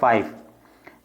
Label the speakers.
Speaker 1: 5،